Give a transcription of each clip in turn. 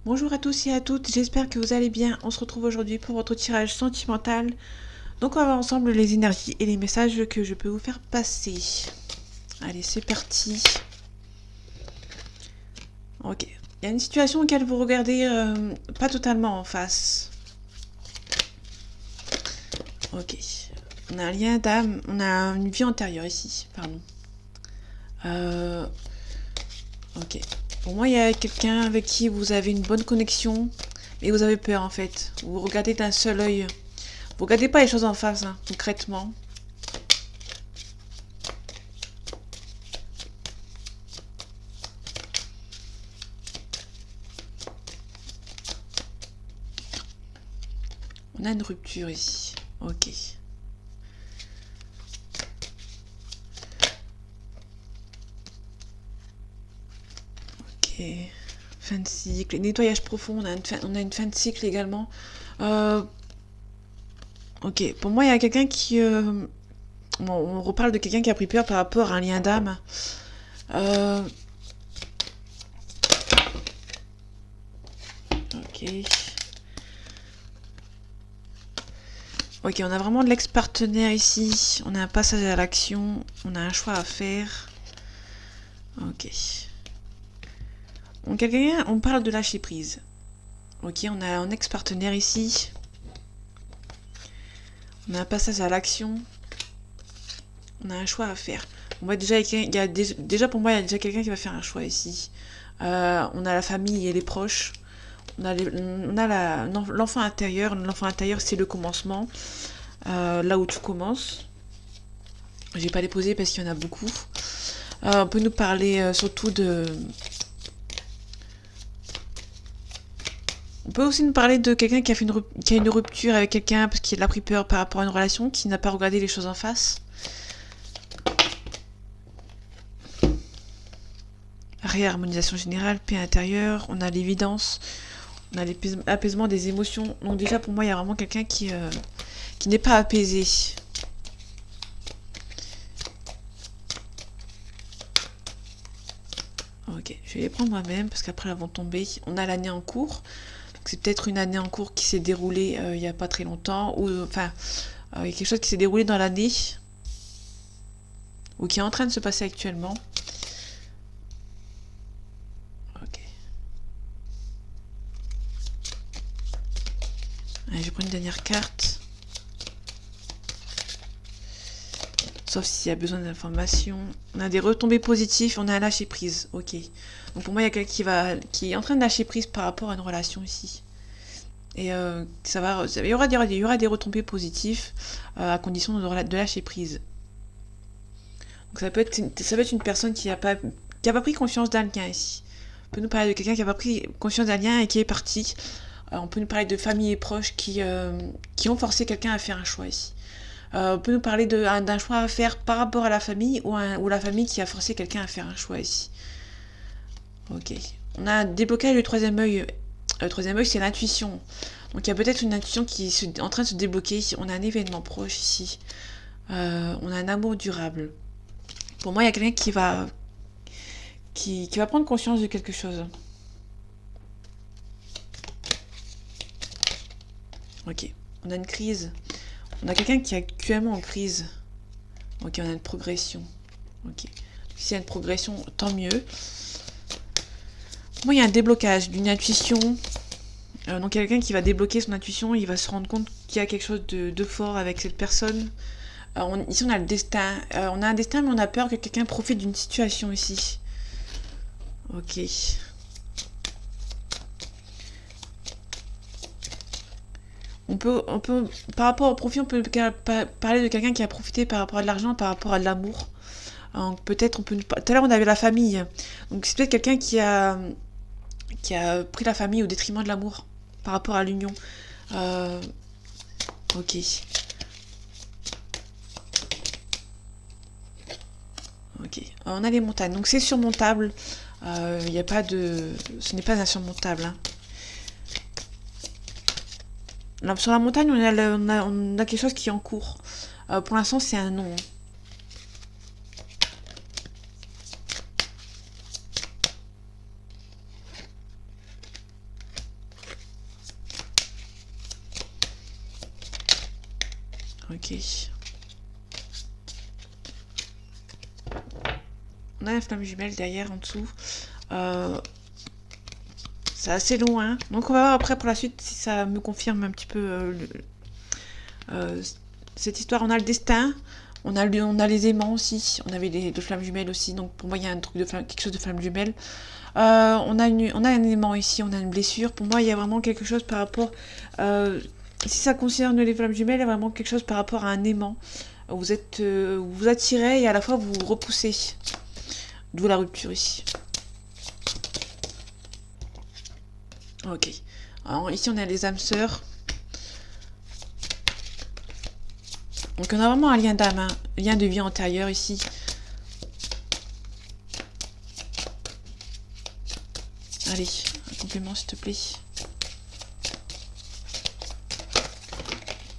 Bonjour à tous et à toutes, j'espère que vous allez bien. On se retrouve aujourd'hui pour votre tirage sentimental. Donc on va voir ensemble les énergies et les messages que je peux vous faire passer. Allez, c'est parti. Ok. Il y a une situation auquel vous regardez pas totalement en face. Ok. On a un lien d'âme, on a une vie antérieure ici, pardon. Ok. Pour moi, il y a quelqu'un avec qui vous avez une bonne connexion, mais vous avez peur en fait. Vous regardez d'un seul œil. Vous regardez pas les choses en face, hein, concrètement. On a une rupture ici. Ok. Ok. Fin de cycle. Nettoyage profond. On a une fin de cycle également. Euh, ok. Pour moi, il y a quelqu'un qui... bon, on reparle de quelqu'un qui a pris peur par rapport à un lien d'âme. Euh, ok. Ok, on a vraiment de l'ex-partenaire ici. On a un passage à l'action. On a un choix à faire. Ok. Donc, quelqu'un, on parle de lâcher prise. Ok, on a un ex-partenaire ici. On a un passage à l'action. On a un choix à faire. On va déjà, il y a déjà pour moi, il y a déjà quelqu'un qui va faire un choix ici. On a la famille et les proches. On a l'enfant intérieur. L'enfant intérieur, c'est le commencement. Là où tout commence. Je vais pas les poser parce qu'il y en a beaucoup. On peut nous parler surtout de... On peut aussi nous parler de quelqu'un qui a une rupture avec quelqu'un parce qu'il a pris peur par rapport à une relation, qui n'a pas regardé les choses en face. Réharmonisation générale, paix intérieure, on a l'évidence, on a l'apaisement des émotions. Donc déjà pour moi il y a vraiment quelqu'un qui n'est pas apaisé. Ok, je vais les prendre moi-même parce qu'après elles vont tomber. On a l'année en cours. C'est peut-être une année en cours qui s'est déroulée il n'y a pas très longtemps. Ou enfin, il y a quelque chose qui s'est déroulé dans l'année. Ou qui est en train de se passer actuellement. Ok. Allez, je vais prendre une dernière carte. Sauf s'il y a besoin d'informations. On a des retombées positives, on a un lâcher prise. Ok. Donc pour moi, il y a quelqu'un qui est en train de lâcher prise par rapport à une relation ici. Et il y aura des retombées positives à condition de lâcher prise. Donc ça peut être une personne qui a pas pris conscience d'un lien ici. On peut nous parler de quelqu'un qui a pas pris conscience d'un lien et qui est parti. On peut nous parler de famille et proches qui ont forcé quelqu'un à faire un choix ici. On peut nous parler d'un choix à faire par rapport à la famille ou la famille qui a forcé quelqu'un à faire un choix ici. Ok. On a un déblocage du troisième œil. Le troisième œil, c'est l'intuition. Donc il y a peut-être une intuition qui est en train de se débloquer. On a un événement proche ici. On a un amour durable. Pour moi, il y a quelqu'un qui va prendre conscience de quelque chose. Ok. On a une crise. On a quelqu'un qui est actuellement en crise. Ok, on a une progression. Ok. S'il y a une progression, tant mieux. Moi, il y a un déblocage d'une intuition. Donc, quelqu'un qui va débloquer son intuition, il va se rendre compte qu'il y a quelque chose de fort avec cette personne. Ici, on a le destin. On a un destin, mais on a peur que quelqu'un profite d'une situation ici. Ok. Par rapport au profit, on peut parler de quelqu'un qui a profité par rapport à de l'argent, par rapport à de l'amour. Peut-être, tout à l'heure, on avait la famille. Donc, c'est peut-être quelqu'un qui a pris la famille au détriment de l'amour par rapport à l'union. Euh, ok. Ok. On a les montagnes. Donc c'est surmontable. Il y a pas de. Ce n'est pas insurmontable. Hein. Là, sur la montagne, on a quelque chose qui est en cours. Pour l'instant, c'est un non. Ok. On a la flamme jumelle derrière, en dessous. C'est assez loin. Donc on va voir après pour la suite si ça me confirme un petit peu cette histoire. On a le destin. On a les aimants aussi. On avait les flammes jumelles aussi. Donc pour moi, il y a un truc de quelque chose de flamme jumelle. On a un aimant ici. On a une blessure. Pour moi, il y a vraiment quelque chose par rapport... si ça concerne les flammes jumelles, il y a vraiment quelque chose par rapport à un aimant. Vous vous attirez et à la fois vous repoussez. D'où la rupture ici. Ok. Alors ici on a les âmes sœurs. Donc on a vraiment un lien d'âme, hein, lien de vie antérieure ici. Allez, un complément s'il te plaît.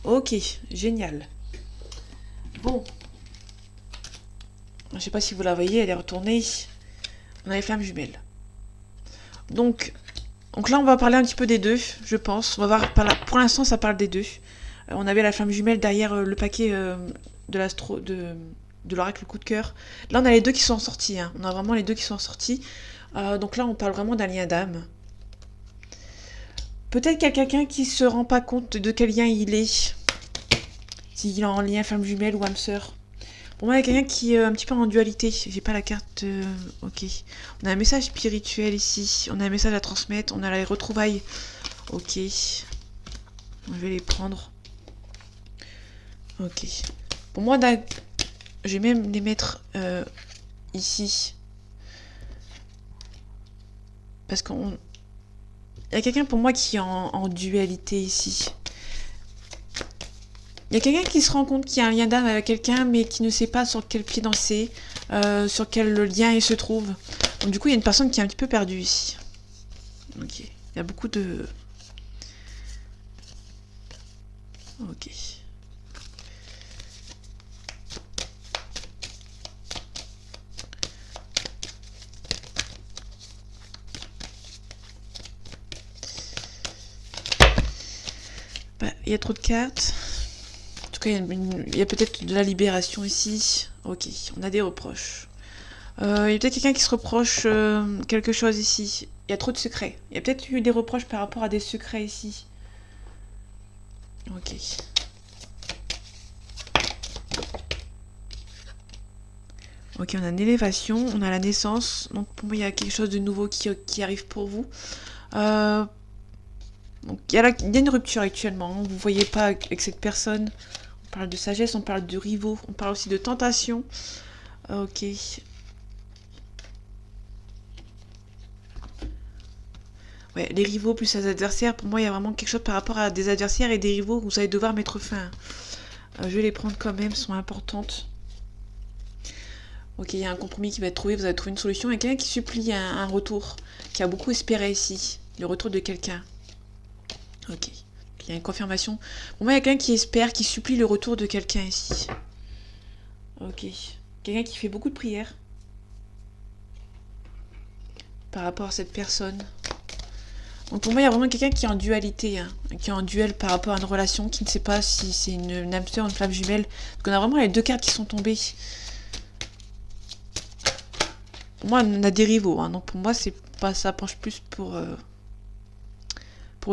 Ok, génial. Bon. Je sais pas si vous la voyez, elle est retournée. On a les flammes jumelles. Donc là, on va parler un petit peu des deux, je pense. On va voir, pour l'instant, ça parle des deux. On avait la flamme jumelle derrière le paquet de l'oracle coup de cœur. Là, on a les deux qui sont sortis. Hein. On a vraiment les deux qui sont sortis. Donc là, on parle vraiment d'un lien d'âme. Peut-être qu'il y a quelqu'un qui se rend pas compte de quel lien il est. S'il est en lien flamme jumelle ou âme sœur. Pour moi, il y a quelqu'un qui est un petit peu en dualité. J'ai pas la carte. Ok. On a un message spirituel ici. On a un message à transmettre. On a les retrouvailles. Ok. Je vais les prendre. Ok. Pour moi, je vais même les mettre ici. Parce qu'on... Il y a quelqu'un pour moi qui est en dualité ici. Il y a quelqu'un qui se rend compte qu'il y a un lien d'âme avec quelqu'un, mais qui ne sait pas sur quel pied danser, sur quel lien il se trouve. Donc du coup, il y a une personne qui est un petit peu perdue ici. Ok. Il y a beaucoup de... Ok. Bah, il y a trop de cartes. En tout cas, il y a peut-être de la libération ici. Ok, on a des reproches. Il y a peut-être quelqu'un qui se reproche quelque chose ici. Il y a trop de secrets. Il y a peut-être eu des reproches par rapport à des secrets ici. Ok. Ok, on a une élévation, on a la naissance. Donc pour moi, il y a quelque chose de nouveau qui arrive pour vous. Donc il y a une rupture actuellement. Hein. Vous ne voyez pas avec cette personne. On parle de sagesse, on parle de rivaux, on parle aussi de tentation. Ok. Ouais, les rivaux plus les adversaires, pour moi, il y a vraiment quelque chose par rapport à des adversaires et des rivaux que vous allez devoir mettre fin. Je vais les prendre quand même, sont importantes. Ok, il y a un compromis qui va être trouvé, vous allez trouver une solution. Il y a quelqu'un qui supplie un retour, qui a beaucoup espéré ici, le retour de quelqu'un. Ok, il y a une confirmation. Pour moi, il y a quelqu'un qui espère, qui supplie le retour de quelqu'un ici. Ok, quelqu'un qui fait beaucoup de prières par rapport à cette personne. Donc pour moi, il y a vraiment quelqu'un qui est en dualité, hein, qui est en duel par rapport à une relation, qui ne sait pas si c'est une âme sœur ou une flamme jumelle. Donc on a vraiment les deux cartes qui sont tombées. Pour moi, on a des rivaux, hein, donc pour moi, c'est pas, ça penche plus pour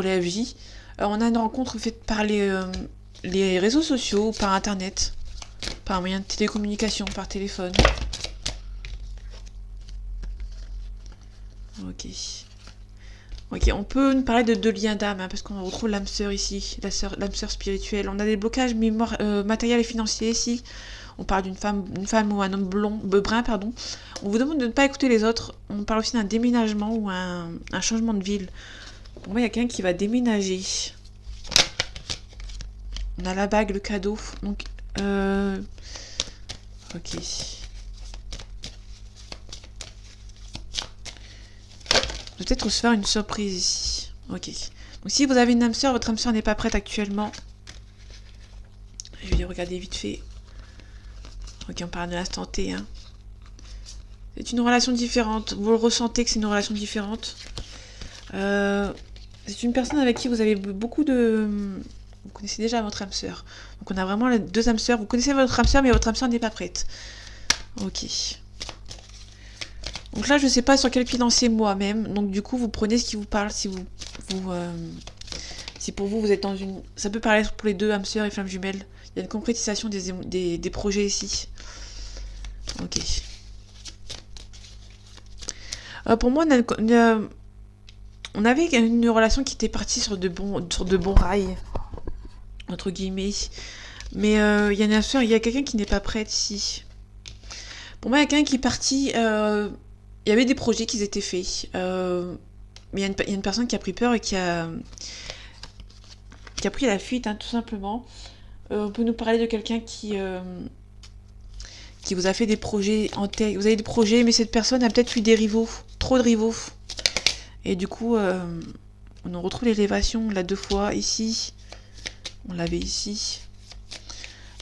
les FJ. On a une rencontre faite par les réseaux sociaux, par internet, par un moyen de télécommunication, par téléphone. Ok. Ok, on peut nous parler de liens d'âme, hein, parce qu'on retrouve l'âme sœur ici, l'âme sœur spirituelle. On a des blocages matériels et financiers ici. On parle d'une femme ou un homme brun, pardon. On vous demande de ne pas écouter les autres. On parle aussi d'un déménagement ou un changement de ville. Pour moi, il y a quelqu'un qui va déménager. On a la bague, le cadeau. Donc, ok. Peut-être se faire une surprise ici. Ok. Donc si vous avez une âme sœur, votre âme sœur n'est pas prête actuellement. Je vais regarder vite fait. Ok, on parle de l'instant T. Hein. C'est une relation différente. Vous le ressentez que c'est une relation différente. C'est une personne avec qui vous avez beaucoup de Vous connaissez déjà votre âme sœur. Donc on a vraiment les deux âmes sœurs. Vous connaissez votre âme sœur, mais votre âme sœur n'est pas prête. Ok. Donc là, je sais pas sur quel pied danser moi-même. Donc du coup, vous prenez ce qui vous parle. Si si pour vous, vous êtes dans une... Ça peut parler pour les deux âmes sœurs et flammes jumelles. Il y a une concrétisation des projets ici. Ok. Pour moi, on avait une relation qui était partie sur de bons rails, entre guillemets. Mais il y a une affaire, il y a quelqu'un qui n'est pas prêt ici. Pour moi, il y a quelqu'un qui est parti. Il y avait des projets qui étaient faits. Mais il y a une personne qui a pris peur et qui a pris la fuite, hein, tout simplement. On peut nous parler de quelqu'un qui vous a fait des projets en tête. Vous avez des projets, mais cette personne a peut-être eu des rivaux, trop de rivaux. Et du coup, on retrouve l'élévation là 2 fois ici. On l'avait ici.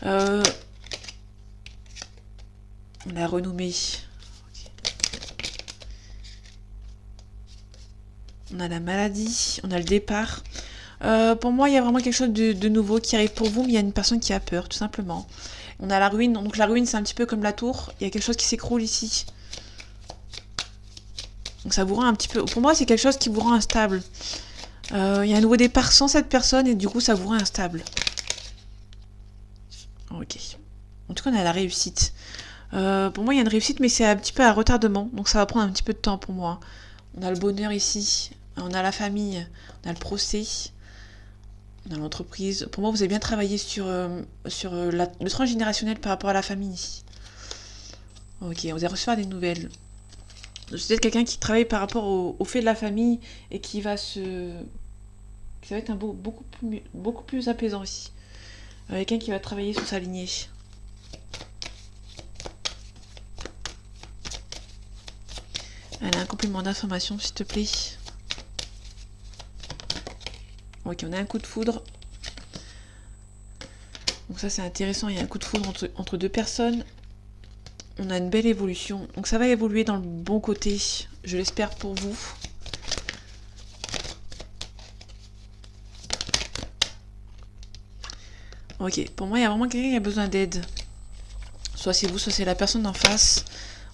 On l'a renommé. Okay. On a la maladie, on a le départ. Pour moi, il y a vraiment quelque chose de nouveau qui arrive pour vous, mais il y a une personne qui a peur, tout simplement. On a la ruine, donc la ruine, c'est un petit peu comme la tour. Il y a quelque chose qui s'écroule ici. Donc ça vous rend un petit peu... Pour moi, c'est quelque chose qui vous rend instable. Il y a un nouveau départ sans cette personne, et du coup, ça vous rend instable. Ok. En tout cas, on a la réussite. Pour moi, il y a une réussite, mais c'est un petit peu à retardement. Donc ça va prendre un petit peu de temps pour moi. On a le bonheur ici. On a la famille. On a le procès. On a l'entreprise. Pour moi, vous avez bien travaillé sur le transgénérationnel par rapport à la famille ici. Ok, vous allez recevoir des nouvelles. C'est peut-être quelqu'un qui travaille par rapport au fait de la famille et qui va ça va être beaucoup plus apaisant ici. Quelqu'un qui va travailler sur sa lignée. Elle a un complément d'information, s'il te plaît. Ok, on a un coup de foudre. Donc ça, c'est intéressant. Il y a un coup de foudre entre deux personnes. On a une belle évolution. Donc ça va évoluer dans le bon côté. Je l'espère pour vous. Ok, pour moi, il y a vraiment quelqu'un qui a besoin d'aide. Soit c'est vous, soit c'est la personne en face.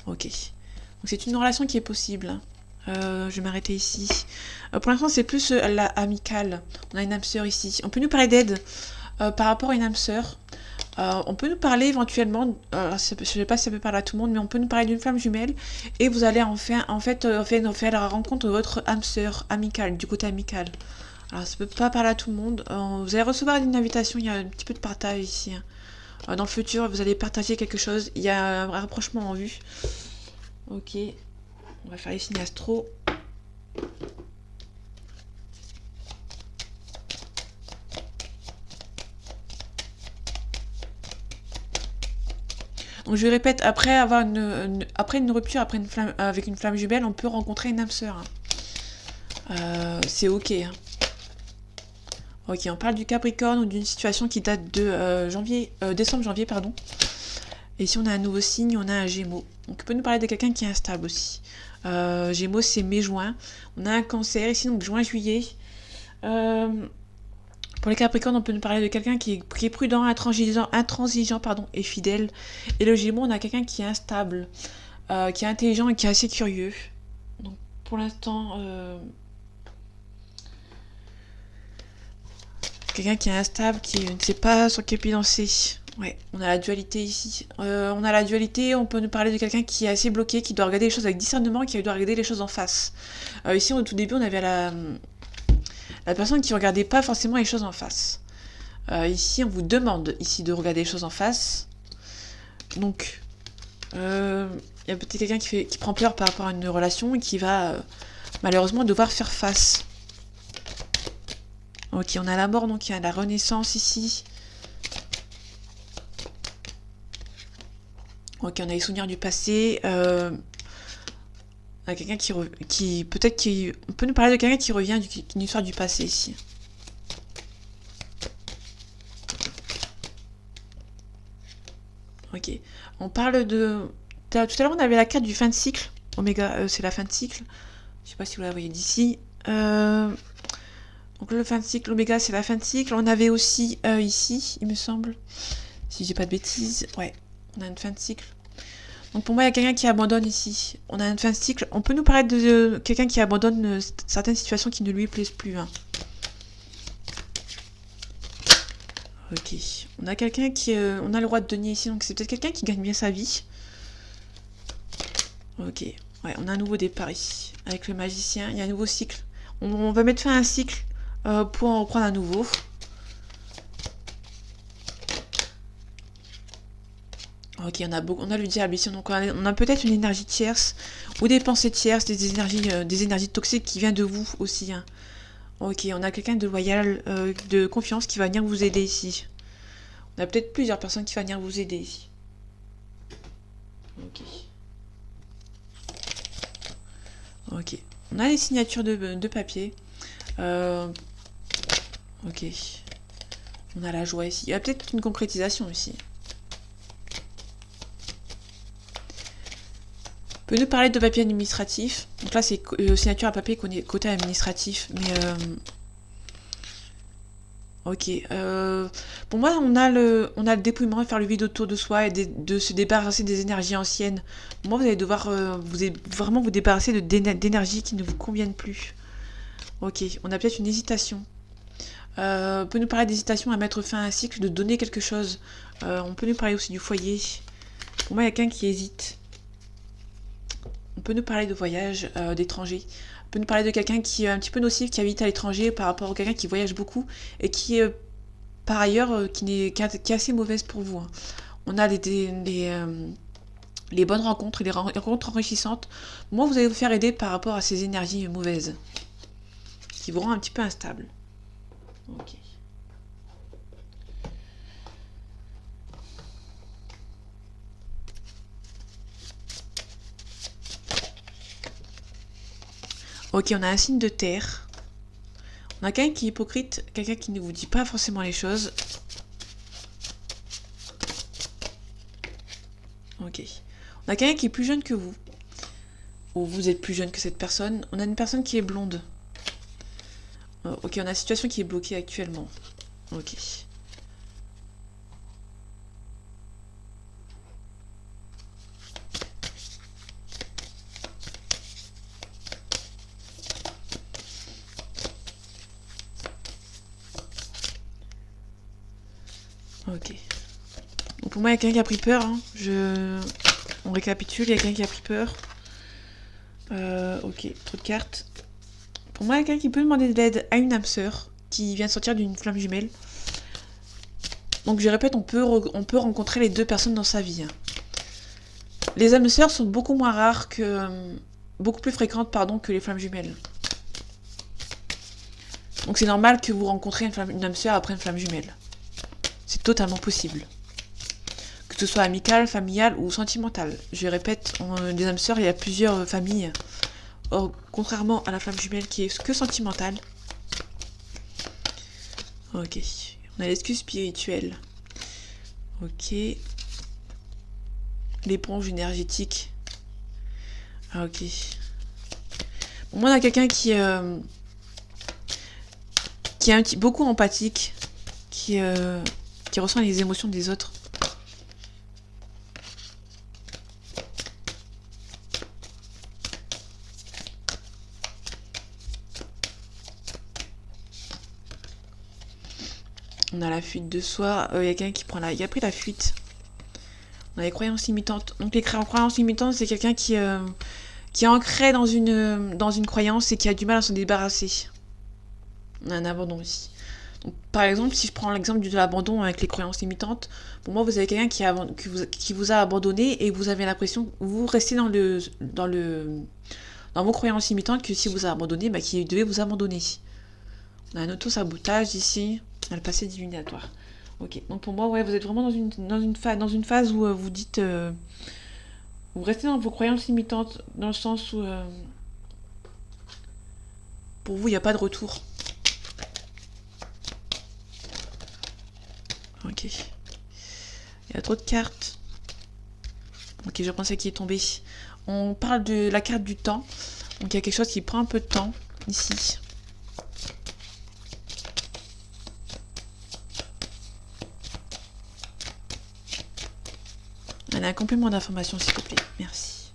Ok. Donc c'est une relation qui est possible. Je vais m'arrêter ici. Pour l'instant, c'est plus la amicale. On a une âme sœur ici. On peut nous parler d'aide par rapport à une âme sœur. On peut nous parler éventuellement, je ne sais pas si ça peut parler à tout le monde, mais on peut nous parler d'une flamme jumelle et vous allez faire la rencontre de votre âme sœur amicale, du côté amical. Alors ça peut pas parler à tout le monde. Vous allez recevoir une invitation, il y a un petit peu de partage ici. Dans le futur, vous allez partager quelque chose, il y a un rapprochement en vue. Ok, on va faire les signes astro. Donc je répète, après une rupture, avec une flamme jumelle, on peut rencontrer une âme sœur. C'est ok. Hein. Ok, on parle du Capricorne ou d'une situation qui date de décembre-janvier, pardon. Et si on a un nouveau signe, on a un Gémeaux. Donc on peut nous parler de quelqu'un qui est instable aussi. Gémeaux, c'est mai-juin. On a un Cancer ici, donc juin-juillet. Pour les Capricornes, on peut nous parler de quelqu'un qui est prudent, intransigeant, et fidèle. Et le Gémeaux, on a quelqu'un qui est instable, qui est intelligent et qui est assez curieux. Donc pour l'instant, quelqu'un qui est instable, qui ne sait pas sur quel pied danser. Ouais, on a la dualité ici. On a la dualité, on peut nous parler de quelqu'un qui est assez bloqué, qui doit regarder les choses avec discernement, qui doit regarder les choses en face. Ici, au tout début, on avait la personne qui ne regardait pas forcément les choses en face. Ici, on vous demande ici de regarder les choses en face. Donc, il y a peut-être quelqu'un qui prend peur par rapport à une relation et qui va malheureusement devoir faire face. Ok, on a la mort, donc il y a la renaissance ici. Ok, on a les souvenirs du passé. On a quelqu'un on peut nous parler de quelqu'un qui revient d'une histoire du passé ici. Ok. On parle de... Tout à l'heure, on avait la carte du fin de cycle. Oméga, c'est la fin de cycle. Je sais pas si vous la voyez d'ici. On Donc le fin de cycle, l'oméga c'est la fin de cycle. On avait aussi ici, il me semble, si j'ai pas de bêtises, ouais, on a une fin de cycle. Donc pour moi il y a quelqu'un qui abandonne ici. On a une fin de cycle. On peut nous parler de quelqu'un qui abandonne certaines situations qui ne lui plaisent plus. Hein. Ok. On a quelqu'un qui... on a le roi de denier ici, donc c'est peut-être quelqu'un qui gagne bien sa vie. Ok. Ouais, on a un nouveau départ ici. Avec le magicien, il y a un nouveau cycle. On va mettre fin à un cycle pour en reprendre un nouveau. Ok, on a le diable ici, donc on a peut-être une énergie tierce, ou des pensées tierces, des énergies toxiques qui viennent de vous aussi. Hein. Ok, on a quelqu'un de loyal, de confiance qui va venir vous aider ici. On a peut-être plusieurs personnes qui vont venir vous aider ici. Ok. Ok. On a les signatures de papier. Ok. On a la joie ici. Il y a peut-être une concrétisation ici. On peut nous parler de papier administratif. Donc là, c'est signature à papier côté administratif. Mais ok. Pour moi, on a le dépouillement, faire le vide autour de soi et de se débarrasser des énergies anciennes. Pour moi, vous allez devoir vraiment vous débarrasser d'énergies qui ne vous conviennent plus. Ok. On a peut-être une hésitation. On peut nous parler d'hésitation à mettre fin à un cycle, de donner quelque chose. On peut nous parler aussi du foyer. Pour moi, il y a quelqu'un qui hésite. On peut nous parler de voyage, d'étranger. On peut nous parler de quelqu'un qui est un petit peu nocif, qui habite à l'étranger par rapport à quelqu'un qui voyage beaucoup et qui est par ailleurs qui est assez mauvaise pour vous. Hein. On a les bonnes rencontres et les rencontres enrichissantes. Moi, vous allez vous faire aider par rapport à ces énergies mauvaises qui vous rendent un petit peu instable. Ok. Ok, on a un signe de terre. On a quelqu'un qui est hypocrite, quelqu'un qui ne vous dit pas forcément les choses. Ok. On a quelqu'un qui est plus jeune que vous. Ou vous êtes plus jeune que cette personne. On a une personne qui est blonde. Ok, on a une situation qui est bloquée actuellement. Ok. Ok. Donc pour moi, il y a quelqu'un qui a pris peur. Hein. On récapitule, il y a quelqu'un qui a pris peur. Ok, trop de cartes. Pour moi, il y a quelqu'un qui peut demander de l'aide à une âme sœur qui vient de sortir d'une flamme jumelle. Donc je répète, on peut rencontrer les deux personnes dans sa vie. Hein. Les âmes sœurs sont beaucoup moins rares que... beaucoup plus fréquentes, pardon, que les flammes jumelles. Donc c'est normal que vous rencontrez une âme sœur après une flamme jumelle. C'est totalement possible. Que ce soit amical, familial ou sentimental. Je répète, les âmes sœurs, il y a plusieurs familles. Or, contrairement à la flamme jumelle qui est que sentimentale. Ok. On a l'excuse spirituelle. Ok. L'éponge énergétique. Ah, ok. Bon, moi, on a quelqu'un qui est beaucoup empathique, qui ressent les émotions des autres. On a la fuite de soi. Il y a quelqu'un qui a pris la fuite. On a les croyances limitantes. Donc les croyances limitantes, c'est quelqu'un qui est ancré dans une croyance et qui a du mal à s'en débarrasser. On a un abandon aussi. Donc, par exemple, si je prends l'exemple de l'abandon avec les croyances limitantes, pour moi, vous avez quelqu'un qui vous a abandonné et vous avez l'impression que vous restez dans vos croyances limitantes que si vous a abandonné, bah, qu'il devait vous abandonner. On a un auto-sabotage ici. On a le passé divinatoire. Ok, donc pour moi, ouais, vous êtes vraiment dans une phase où vous dites... vous restez dans vos croyances limitantes, dans le sens où... pour vous, il n'y a pas de retour. Ok. Il y a trop de cartes. Ok, je pensais qu'il est tombé. On parle de la carte du temps. Donc il y a quelque chose qui prend un peu de temps, ici. On a un complément d'information, s'il te plaît. Merci.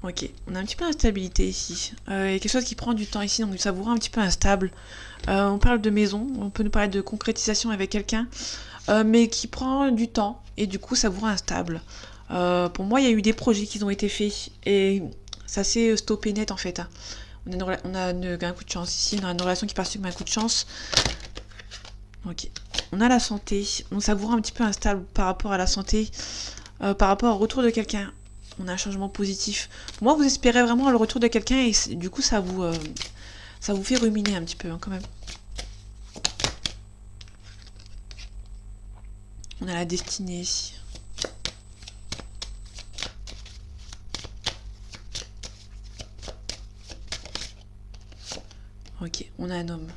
Ok, on a un petit peu d'instabilité ici. Il y a quelque chose qui prend du temps ici, donc ça vous rend un petit peu instable. On parle de maison, on peut nous parler de concrétisation avec quelqu'un, mais qui prend du temps, et du coup ça vous rend instable. Pour moi, il y a eu des projets qui ont été faits, et ça s'est stoppé net en fait. Hein. On a un coup de chance ici, on a une relation qui part sur un coup de chance. Ok. On a la santé, donc ça vous rend un petit peu instable par rapport à la santé, par rapport au retour de quelqu'un. On a un changement positif. Pour moi, vous espérez vraiment le retour de quelqu'un et du coup, ça vous fait ruminer un petit peu hein, quand même. On a la destinée ici. Ok, on a un homme.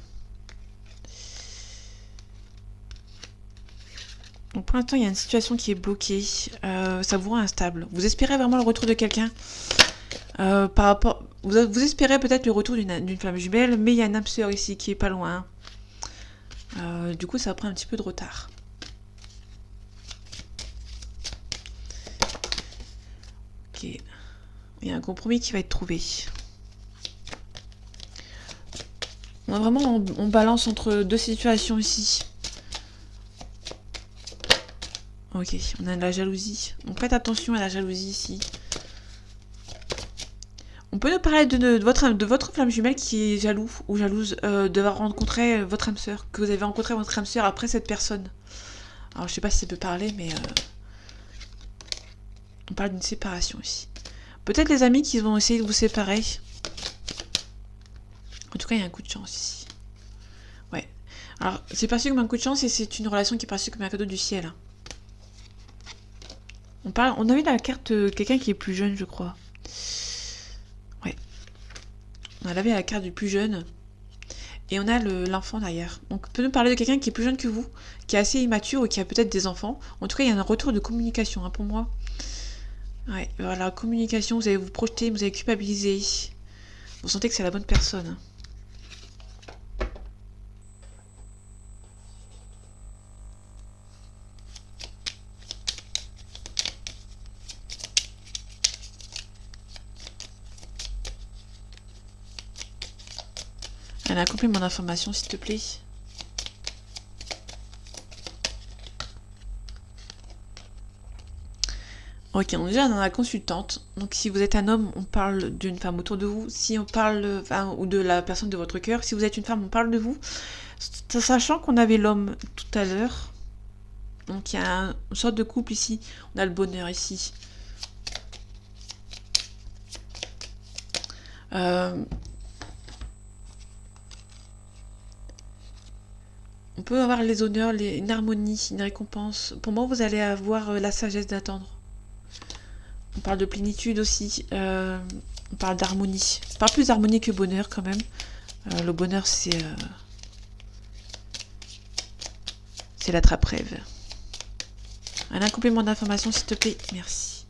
Donc pour l'instant, il y a une situation qui est bloquée. Ça vous rend instable. Vous espérez vraiment le retour de quelqu'un. Par rapport, vous espérez peut-être le retour d'une flamme jumelle, mais il y a une âme sœur ici qui est pas loin. Du coup, ça prend un petit peu de retard. Ok. Il y a un compromis qui va être trouvé. On a vraiment on balance entre deux situations ici. Ok, on a de la jalousie. Donc faites attention à la jalousie ici. On peut nous parler de votre flamme jumelle qui est jaloux ou jalouse d'avoir rencontré votre âme sœur, que vous avez rencontré votre âme sœur après cette personne. Alors je sais pas si ça peut parler, mais on parle d'une séparation ici. Peut-être les amis qui vont essayer de vous séparer. En tout cas, il y a un coup de chance ici. Ouais. Alors, c'est perçu comme un coup de chance et c'est une relation qui est perçue comme un cadeau du ciel. On a vu la carte quelqu'un qui est plus jeune, je crois. Ouais. On a vu la carte du plus jeune. Et on a l'enfant derrière. Donc, on peut nous parler de quelqu'un qui est plus jeune que vous, qui est assez immature ou qui a peut-être des enfants. En tout cas, il y a un retour de communication hein, pour moi. Ouais, voilà, communication, vous allez vous projeter, vous allez culpabiliser. Vous sentez que c'est la bonne personne. Elle a un complément d'information, s'il te plaît. Ok, on est déjà dans la consultante. Donc si vous êtes un homme, on parle d'une femme autour de vous. Si on parle, enfin, ou de la personne de votre cœur. Si vous êtes une femme, on parle de vous. Sachant qu'on avait l'homme tout à l'heure. Donc il y a une sorte de couple ici. On a le bonheur ici. On peut avoir les honneurs, une harmonie, une récompense. Pour moi, vous allez avoir la sagesse d'attendre. On parle de plénitude aussi. On parle d'harmonie. On parle plus d'harmonie que bonheur quand même. Le bonheur, c'est l'attrape-rêve. Un complément d'information, s'il te plaît. Merci.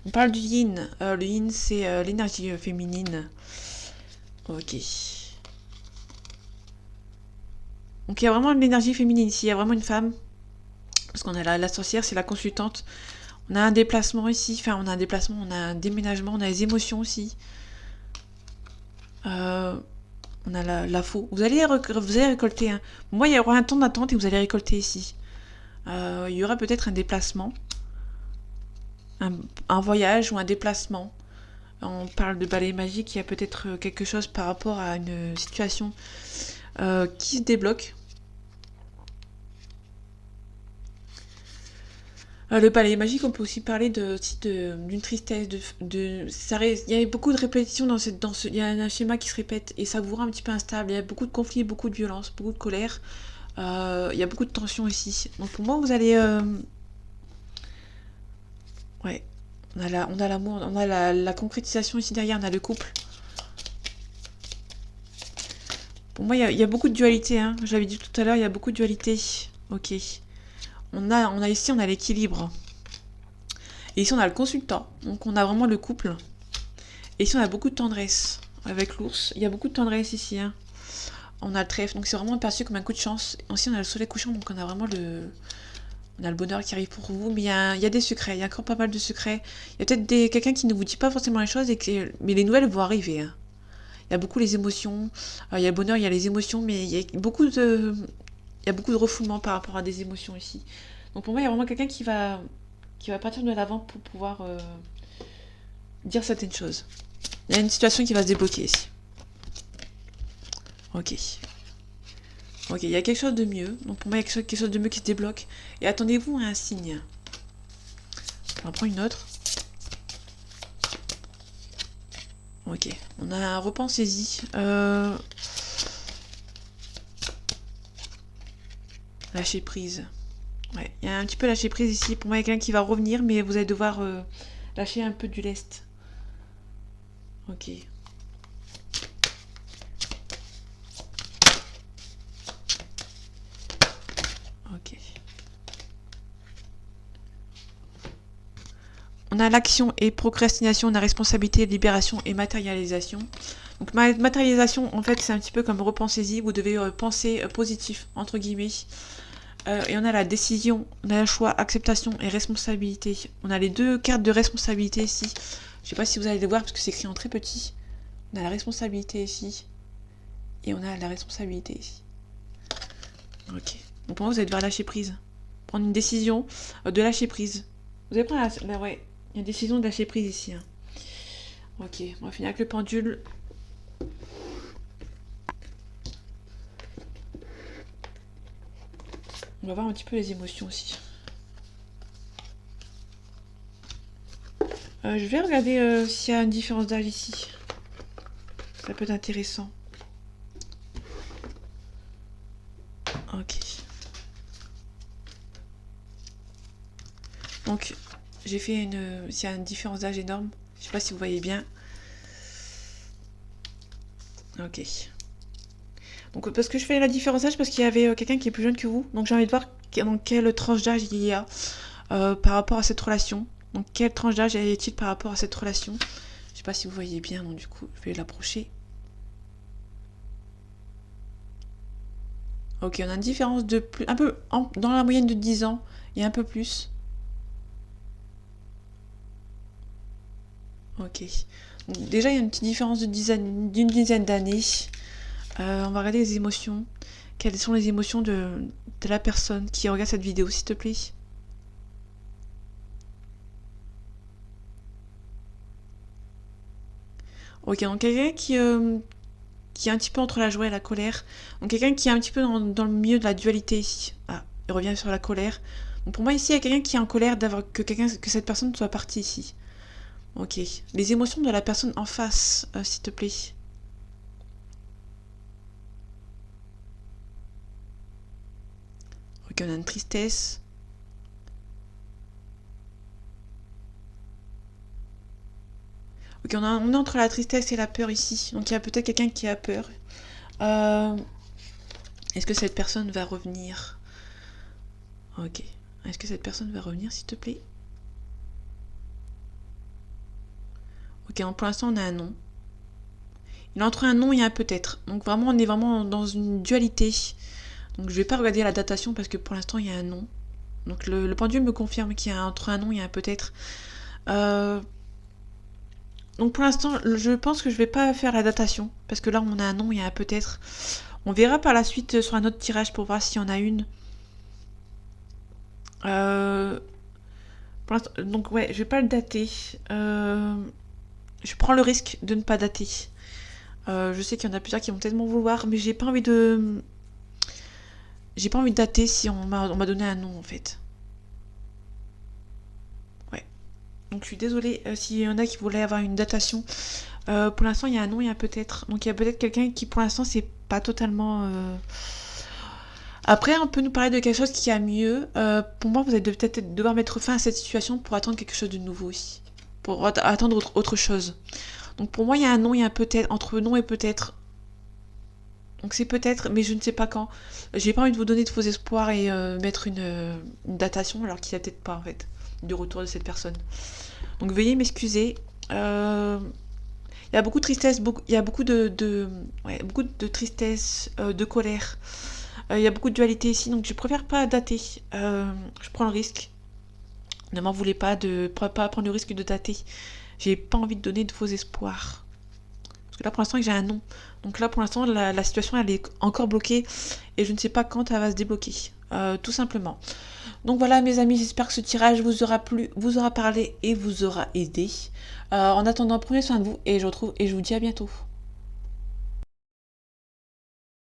On parle du yin. Le yin, c'est l'énergie féminine. Ok. Donc il y a vraiment de l'énergie féminine ici. Il y a vraiment une femme. Parce qu'on a la sorcière, c'est la consultante. On a un déplacement ici. Enfin, on a un déplacement, on a un déménagement, on a les émotions aussi. On a la faux. Vous allez récolter. Hein. Moi, il y aura un temps d'attente et vous allez récolter ici. Il y aura peut-être un déplacement. Un voyage ou un déplacement. On parle de balai magique. Il y a peut-être quelque chose par rapport à une situation qui se débloque. Le palais magique, on peut aussi parler d'une tristesse, il y a beaucoup de répétitions il y a un schéma qui se répète et ça vous rend un petit peu instable. Il y a beaucoup de conflits, beaucoup de violence, beaucoup de colère. Il y a beaucoup de tensions ici. Donc pour moi, vous allez, ouais, on a l'amour, on a la concrétisation ici derrière, on a le couple. Pour moi, il y a beaucoup de dualité. Hein. J'avais dit tout à l'heure, il y a beaucoup de dualité. Ok. On a ici, on a l'équilibre. Et ici, on a le consultant. Donc, on a vraiment le couple. Et ici, on a beaucoup de tendresse avec l'ours. Il y a beaucoup de tendresse ici. Hein. On a le trèfle. Donc, c'est vraiment perçu comme un coup de chance. Ici, on a le soleil couchant. Donc, on a vraiment On a le bonheur qui arrive pour vous, mais il y a des secrets, il y a encore pas mal de secrets. Il y a peut-être quelqu'un qui ne vous dit pas forcément les choses, mais les nouvelles vont arriver, hein. Il y a beaucoup les émotions, il y a le bonheur, il y a les émotions, mais il y a beaucoup de refoulement par rapport à des émotions ici. Donc pour moi, il y a vraiment quelqu'un qui va partir de l'avant pour pouvoir dire certaines choses. Il y a une situation qui va se débloquer ici. Ok. Ok, il y a quelque chose de mieux. Donc pour moi, il y a quelque chose de mieux qui se débloque. Et attendez-vous à un signe. On va prendre une autre. Ok, on a un repensez-y. Lâcher prise. Ouais, il y a un petit peu lâcher prise ici. Pour moi, il y a quelqu'un qui va revenir, mais vous allez devoir lâcher un peu du lest. Ok. Ok. On a l'action et procrastination, on a responsabilité, libération et matérialisation. Donc matérialisation, en fait, c'est un petit peu comme repensez-y, vous devez penser positif, entre guillemets. Et on a la décision, on a le choix, acceptation et responsabilité. On a les deux cartes de responsabilité ici. Je sais pas si vous allez les voir parce que c'est écrit en très petit. On a la responsabilité ici. Et on a la responsabilité ici. Ok. Donc pour moi, vous allez devoir lâcher prise. Prendre une décision de lâcher prise. Vous allez prendre la... ouais. Il y a une décision de lâcher prise ici. Hein. Ok, on va finir avec le pendule. On va voir un petit peu les émotions aussi. Je vais regarder s'il y a une différence d'âge ici. Ça peut être intéressant. Ok. Donc, j'ai fait s'il y a une différence d'âge énorme. Je sais pas si vous voyez bien. Ok. Donc, parce que je fais la différence d'âge, parce qu'il y avait quelqu'un qui est plus jeune que vous. Donc, j'ai envie de voir dans quelle tranche d'âge il y a par rapport à cette relation. Donc, quelle tranche d'âge est-il par rapport à cette relation? Je sais pas si vous voyez bien, donc du coup, je vais l'approcher. Ok, on a une différence de plus, un peu dans la moyenne de 10 ans et un peu plus. Ok. Donc, déjà, il y a une petite différence d'une dizaine d'années. On va regarder les émotions. Quelles sont les émotions de la personne qui regarde cette vidéo, s'il te plaît? Ok, donc quelqu'un qui est un petit peu entre la joie et la colère. Donc quelqu'un qui est un petit peu dans le milieu de la dualité ici. Ah, il revient sur la colère. Donc pour moi ici, il y a quelqu'un qui est en colère d'avoir que cette personne soit partie ici. Ok. Les émotions de la personne en face, s'il te plaît. Ok, on a une tristesse. Ok, on est entre la tristesse et la peur ici. Donc il y a peut-être quelqu'un qui a peur. Est-ce que cette personne va revenir? Ok. Est-ce que cette personne va revenir, s'il te plaît? Ok, donc pour l'instant, on a un non. Il est entre un non et un peut-être. Donc vraiment, on est vraiment dans une dualité. Donc je vais pas regarder la datation parce que pour l'instant, il y a un non. Donc le pendule me confirme qu'il y a entre un non et un peut-être. Donc pour l'instant, je pense que je vais pas faire la datation. Parce que là, on a un non et un peut-être. On verra par la suite sur un autre tirage pour voir s'il y en a une. Donc ouais, je vais pas le dater. Je prends le risque de ne pas dater. Je sais qu'il y en a plusieurs qui vont peut-être m'en vouloir, mais j'ai pas envie de dater si on m'a donné un nom en fait. Ouais. Donc je suis désolée s'il y en a qui voulaient avoir une datation. Pour l'instant, il y a un nom et un peut-être. Donc il y a peut-être quelqu'un qui pour l'instant c'est pas totalement. Après, on peut nous parler de quelque chose qui a mieux. Pour moi, vous allez peut-être devoir mettre fin à cette situation pour attendre quelque chose de nouveau aussi. Pour attendre autre chose. Donc pour moi, il y a un non et un peut-être. Entre non et peut-être. Donc c'est peut-être, mais je ne sais pas quand. J'ai pas envie de vous donner de faux espoirs et mettre une datation alors qu'il n'y a peut-être pas en fait du retour de cette personne. Donc veuillez m'excuser. Il y a beaucoup de tristesse, il y a beaucoup de tristesse, de colère. Il y a beaucoup de dualité ici, donc je préfère pas dater. Je prends le risque. Ne m'en voulez pas de pas prendre le risque de dater. J'ai pas envie de donner de faux espoirs. Parce que là, pour l'instant, j'ai un non. Donc là, pour l'instant, la situation, elle est encore bloquée. Et je ne sais pas quand elle va se débloquer. Tout simplement. Donc voilà, mes amis, j'espère que ce tirage vous aura plu, vous aura parlé et vous aura aidé. En attendant, prenez soin de vous et je vous dis à bientôt.